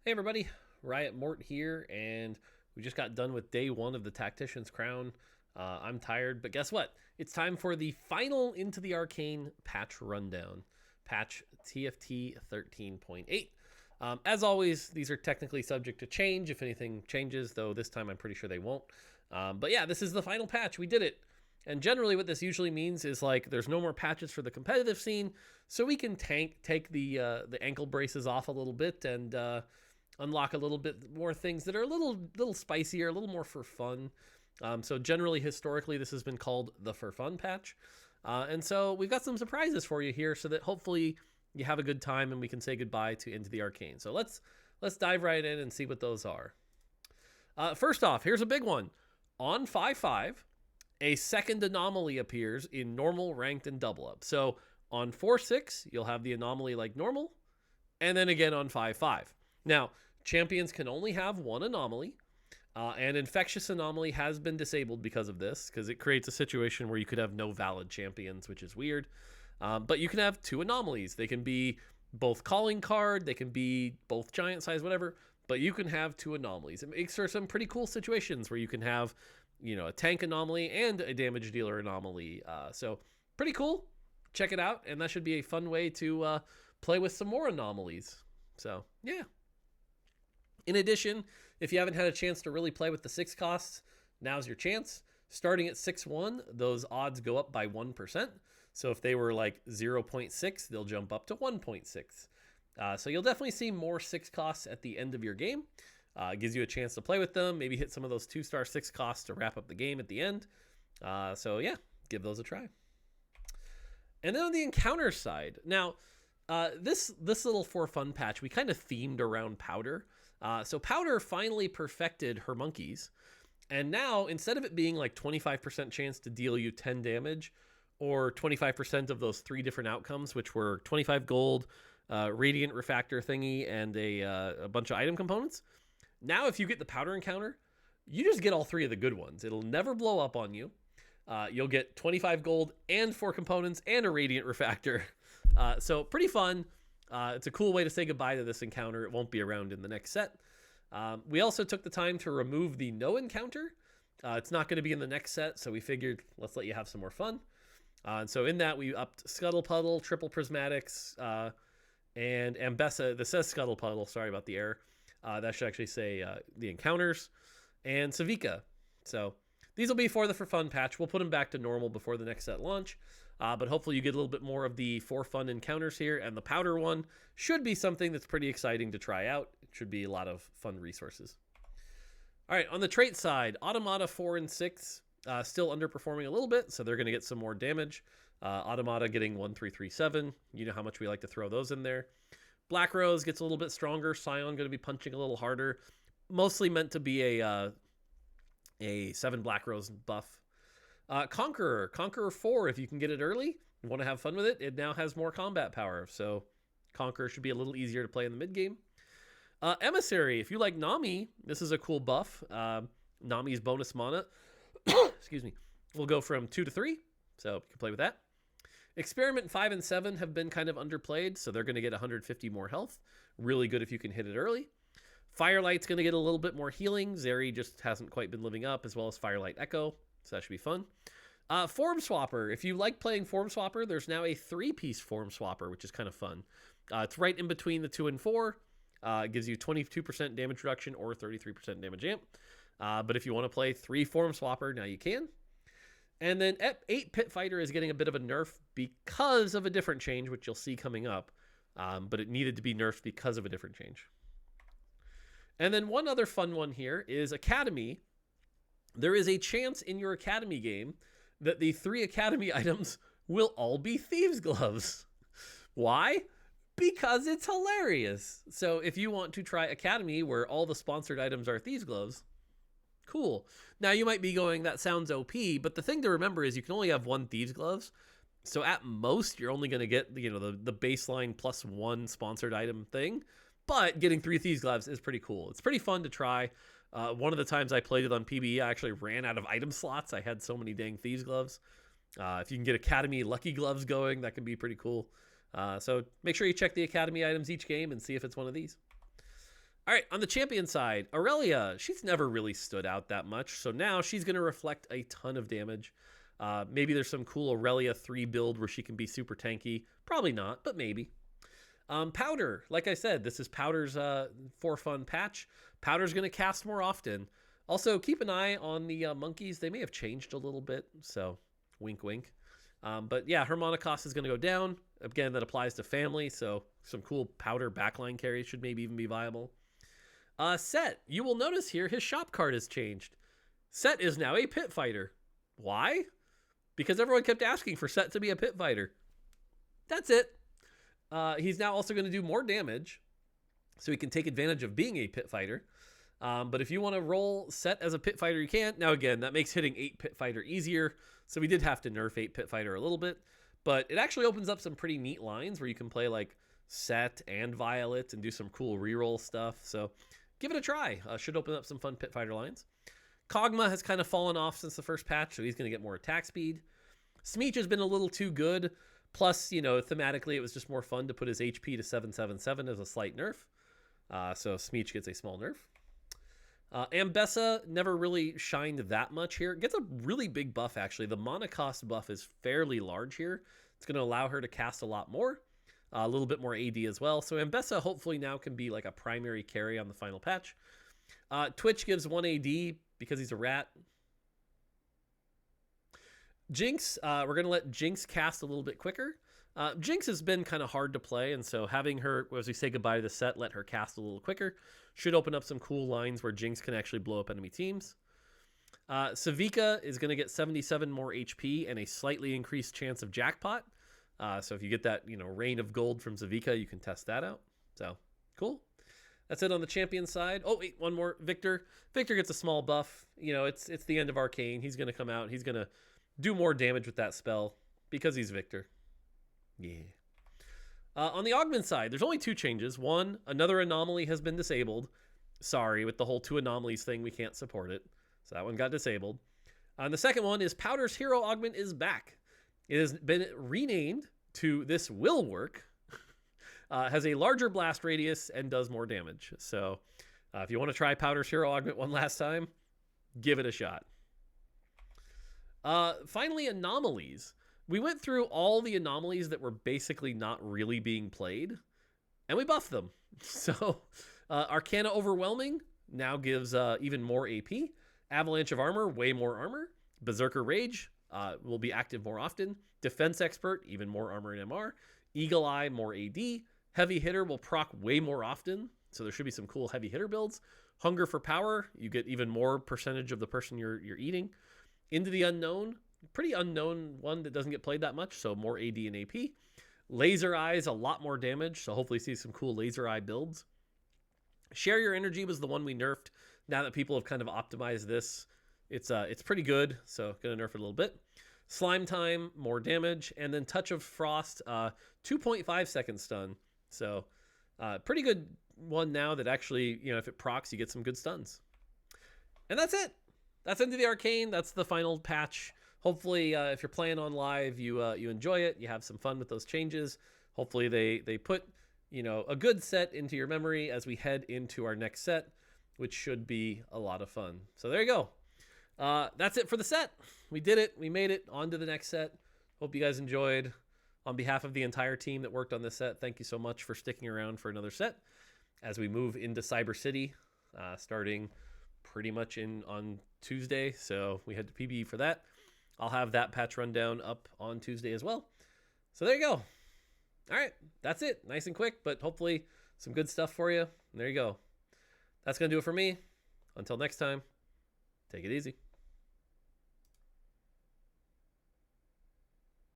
Hey everybody, Riot Mort here, and we just got done with day one of the Tactician's Crown. I'm tired, but guess what? It's time for the final Into the Arcane patch rundown. Patch TFT 13.8. As always, these are technically subject to change if anything changes, though this time I'm pretty sure they won't. But yeah, this is the final patch. We did it. And generally, what this usually means is like there's no more patches for the competitive scene, so we can take the ankle braces off a little bit and unlock a little bit more things that are a little spicier, a little more for fun. So generally, historically, this has been called the for fun patch, and so we've got some surprises for you here, so that hopefully you have a good time and we can say goodbye to Into the Arcane. So let's dive right in and see what those are. First off, here's a big one. On 5.5, a second anomaly appears in normal, ranked, and double up. So on 4.6, you'll have the anomaly like normal, and then again on 5.5. Now, champions can only have one anomaly, and infectious anomaly has been disabled because of this, because it creates a situation where you could have no valid champions, which is weird. But you can have two anomalies. They can be both calling card, they can be both giant size, whatever, but you can have two anomalies. It makes for some pretty cool situations where you can have, a tank anomaly and a damage dealer anomaly. So pretty cool. Check it out, and that should be a fun way to play with some more anomalies. So yeah. In addition, if you haven't had a chance to really play with the 6 costs, now's your chance. Starting at 6.1, those odds go up by 1%. So if they were like 0.6, they'll jump up to 1.6. So you'll definitely see more 6 costs at the end of your game. It gives you a chance to play with them, maybe hit some of those 2-star 6 costs to wrap up the game at the end. So yeah, give those a try. And then on the encounter side, now this little for fun patch, we kind of themed around Powder. So Powder finally perfected her monkeys. And now, instead of it being like 25% chance to deal you 10 damage, or 25% of those 3 different outcomes, which were 25 gold, radiant refactor thingy, and a bunch of item components, now if you get the Powder encounter, you just get all 3 of the good ones. It'll never blow up on you. You'll get 25 gold and 4 components and a radiant refactor. So pretty fun. It's a cool way to say goodbye to this encounter. It won't be around in the next set. We also took the time to remove the no encounter. It's not going to be in the next set, so we figured let's let you have some more fun. And so in that, we upped Scuttle Puddle, Triple Prismatics, and Ambessa. This says Scuttle Puddle. Sorry about the error. That should actually say the encounters, and Savika. So these will be for the for fun patch. We'll put them back to normal before the next set launch. But hopefully you get a little bit more of the for fun encounters here, and the Powder one should be something that's pretty exciting to try out. It should be a lot of fun resources. All right, on the trait side, Automata 4 and 6 still underperforming a little bit, so they're going to get some more damage. Automata getting 1-3-3-7. You know how much we like to throw those in there. Black Rose gets a little bit stronger. Scion going to be punching a little harder. Mostly meant to be a 7 Black Rose buff. Conqueror 4, if you can get it early, you want to have fun with it, it now has more combat power, so Conqueror should be a little easier to play in the mid game. Emissary, if you like Nami, this is a cool buff. Nami's bonus mana, excuse me, will go from 2 to 3, so you can play with that. Experiment 5 and 7 have been kind of underplayed, so they're going to get 150 more health. Really good if you can hit it early. Firelight's going to get a little bit more healing. Zeri just hasn't quite been living up, as well as Firelight Echo. So that should be fun. Form Swapper. If you like playing Form Swapper, there's now a 3-piece Form Swapper, which is kind of fun. It's right in between the 2 and 4. It gives you 22% damage reduction or 33% damage amp. But if you want to play 3 Form Swapper, now you can. And then 8 Pit Fighter is getting a bit of a nerf because of a different change, which you'll see coming up. But it needed to be nerfed because of a different change. And then one other fun one here is Academy. There is a chance in your Academy game that the 3 Academy items will all be Thieves' Gloves. Why? Because it's hilarious. So if you want to try Academy where all the sponsored items are Thieves' Gloves, cool. Now you might be going, that sounds OP, but the thing to remember is you can only have 1 Thieves' Gloves. So at most, you're only going to get the baseline +1 sponsored item thing. But getting 3 Thieves' Gloves is pretty cool. It's pretty fun to try. One of the times I played it on PBE, I actually ran out of item slots. I had so many dang Thieves' Gloves. If you can get Academy Lucky Gloves going, that can be pretty cool. So make sure you check the Academy items each game and see if it's one of these. All right, on the champion side, Aurelia, she's never really stood out that much, so now she's going to reflect a ton of damage. Maybe there's some cool Aurelia 3 build where she can be super tanky. Probably not, but maybe. Powder, like I said, this is Powder's for fun patch. Powder's going to cast more often. Also, keep an eye on the monkeys. They may have changed a little bit, so wink, wink. But yeah, her mana cost is going to go down. Again, that applies to family, so some cool Powder backline carries should maybe even be viable. Set, you will notice here his shop card has changed. Set is now a pit fighter. Why? Because everyone kept asking for Set to be a pit fighter. That's it. He's now also going to do more damage, so he can take advantage of being a pit fighter. But if you want to roll Set as a pit fighter, you can. Now again, that makes hitting 8 pit fighter easier, so we did have to nerf 8 pit fighter a little bit. But it actually opens up some pretty neat lines where you can play like Set and Violet and do some cool reroll stuff. So give it a try. Should open up some fun pit fighter lines. Kog'Maw has kind of fallen off since the first patch, so he's going to get more attack speed. Smeech has been a little too good. Plus, you know, thematically, it was just more fun to put his HP to 777 as a slight nerf. So Smeech gets a small nerf. Ambessa never really shined that much here. Gets a really big buff, actually. The mana cost buff is fairly large here. It's going to allow her to cast a lot more. A little bit more AD as well. So Ambessa hopefully now can be like a primary carry on the final patch. Twitch gives 1 AD because he's a rat. Jinx, we're going to let Jinx cast a little bit quicker. Jinx has been kind of hard to play, and so having her, as we say goodbye to the set, let her cast a little quicker, should open up some cool lines where Jinx can actually blow up enemy teams. Savika is going to get 77 more HP and a slightly increased chance of jackpot. So if you get that, you know, rain of gold from Savika, you can test that out. So, cool. That's it on the champion side. Oh, wait, one more. Victor. Victor gets a small buff. You know, it's the end of Arcane. He's going to come out. He's going to do more damage with that spell because he's Victor. Yeah. On the Augment side, there's only 2 changes. One, another Anomaly has been disabled. Sorry, with the whole 2 anomalies thing, we can't support it. So that one got disabled. And the second one is Powder's Hero Augment is back. It has been renamed to This Will Work. Has a larger blast radius and does more damage. So if you want to try Powder's Hero Augment one last time, give it a shot. Finally, anomalies. We went through all the anomalies that were basically not really being played, and we buffed them. So Arcana Overwhelming now gives even more AP. Avalanche of Armor, way more armor. Berserker Rage will be active more often. Defense Expert, even more armor and MR. Eagle Eye, more AD. Heavy Hitter will proc way more often, so there should be some cool heavy hitter builds. Hunger for Power, you get even more percentage of the person you're eating. Into the Unknown, pretty unknown one that doesn't get played that much, so more AD and AP. Laser Eyes, a lot more damage, so hopefully see some cool Laser Eye builds. Share Your Energy was the one we nerfed. Now that people have kind of optimized this, it's pretty good, so gonna nerf it a little bit. Slime Time, more damage, and then Touch of Frost, 2.5 second stun. So pretty good one now that actually, you know, if it procs, you get some good stuns. And that's it. That's into the Arcane. That's the final patch. Hopefully, if you're playing on live, you enjoy it. You have some fun with those changes. Hopefully, they put, you know, a good set into your memory as we head into our next set, which should be a lot of fun. So there you go. That's it for the set. We did it. We made it on to the next set. Hope you guys enjoyed. On behalf of the entire team that worked on this set, thank you so much for sticking around for another set as we move into Cyber City, starting pretty much on Tuesday. So we had to PB for that. I'll have that patch rundown up on Tuesday as well. So there you go. All right, that's it. Nice and quick, but hopefully some good stuff for you. And there you go. That's going to do it for me. Until next time, take it easy.